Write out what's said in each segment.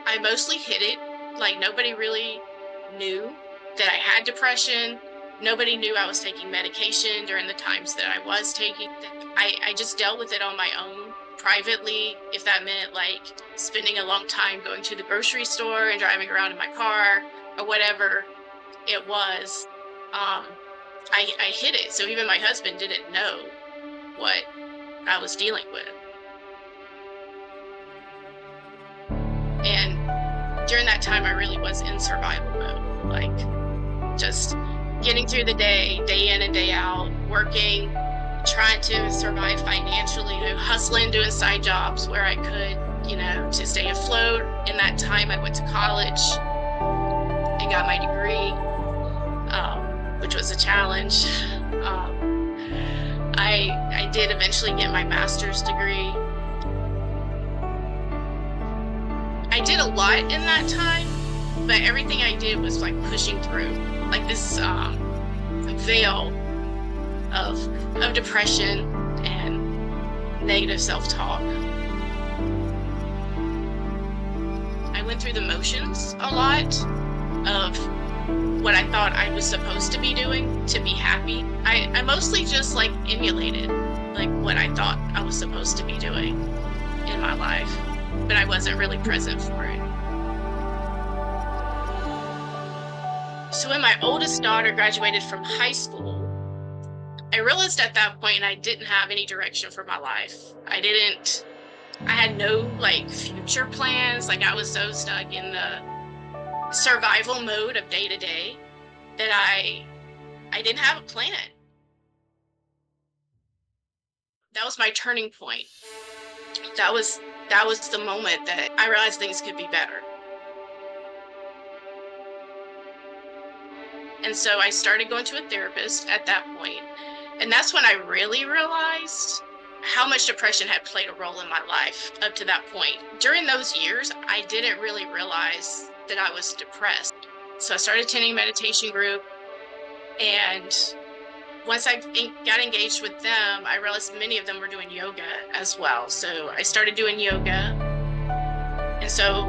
I mostly hid it. Like, nobody really knew that I had depression. Nobody knew I was taking medication during the times that I was taking. I just dealt with it on my own privately, if that meant like spending a long time going to the grocery store and driving around in my car or whatever it was. I hid it. So even my husband didn't know what I was dealing with. And during that time, I really was in survival mode, like just getting through the day in and day out, working, trying to survive financially, hustling, doing side jobs where I could, to stay afloat. In that time, I went to college and got my degree, which was a challenge. I did eventually get my master's degree. I did a lot in that time, but everything I did was like pushing through, like this veil of depression and negative self-talk. I went through the motions a lot of what I thought I was supposed to be doing to be happy. I mostly just like emulated like what I thought I was supposed to be doing in my life, but I wasn't really present for it. So when my oldest daughter graduated from high school, I realized at that point I didn't have any direction for my life. I had no like future plans. Like, I was so stuck in the survival mode of day to day that I didn't have a plan. That was my turning point. That was the moment that I realized things could be better. And so I started going to a therapist at that point. And that's when I really realized how much depression had played a role in my life up to that point. During those years, I didn't really realize that I was depressed. So I started attending a meditation group, and once I got engaged with them, I realized many of them were doing yoga as well. So I started doing yoga. And so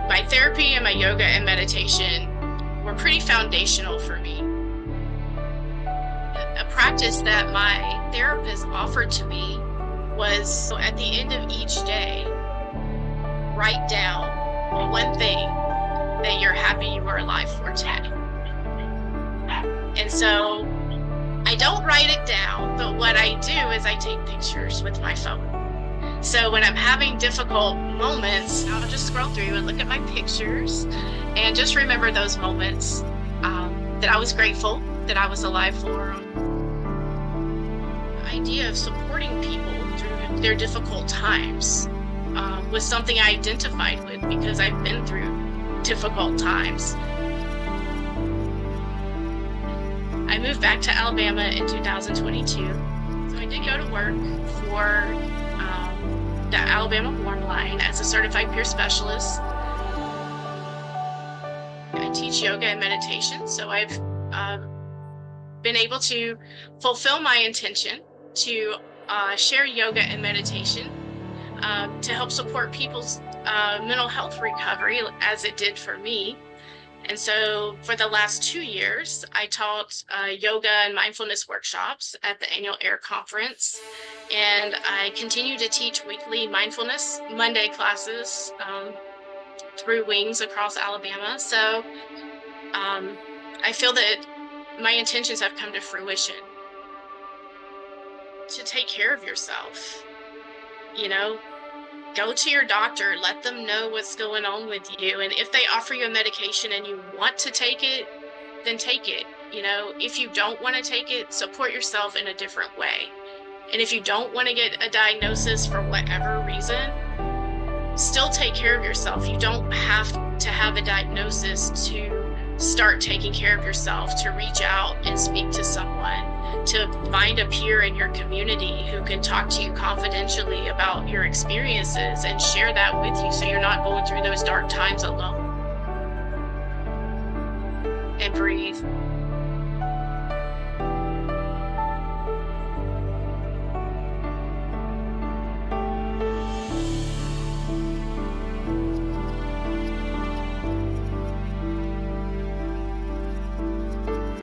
my therapy and my yoga and meditation were pretty foundational for me. A practice that my therapist offered to me was, at the end of each day, write down one thing that you're happy you were alive for today. And so I don't write it down, but what I do is I take pictures with my phone. So when I'm having difficult moments, I'll just scroll through and look at my pictures and just remember those moments that I was grateful that I was alive for. The idea of supporting people through their difficult times was something I identified with because I've been through difficult times. I moved back to Alabama in 2022. So I did go to work for the Alabama Warm Line as a certified peer specialist. I teach yoga and meditation, so I've been able to fulfill my intention to share yoga and meditation to help support people's mental health recovery as it did for me. And so for the last 2 years, I taught yoga and mindfulness workshops at the annual AIR conference. And I continue to teach weekly mindfulness Monday classes through Wings across Alabama. So I feel that my intentions have come to fruition. To take care of yourself, go to your doctor, let them know what's going on with you. And if they offer you a medication and you want to take it, then take it. If you don't want to take it, support yourself in a different way. And if you don't want to get a diagnosis for whatever reason, still take care of yourself. You don't have to have a diagnosis to start taking care of yourself, to reach out and speak to someone, to find a peer in your community who can talk to you confidentially about your experiences and share that with you so you're not going through those dark times alone. And breathe.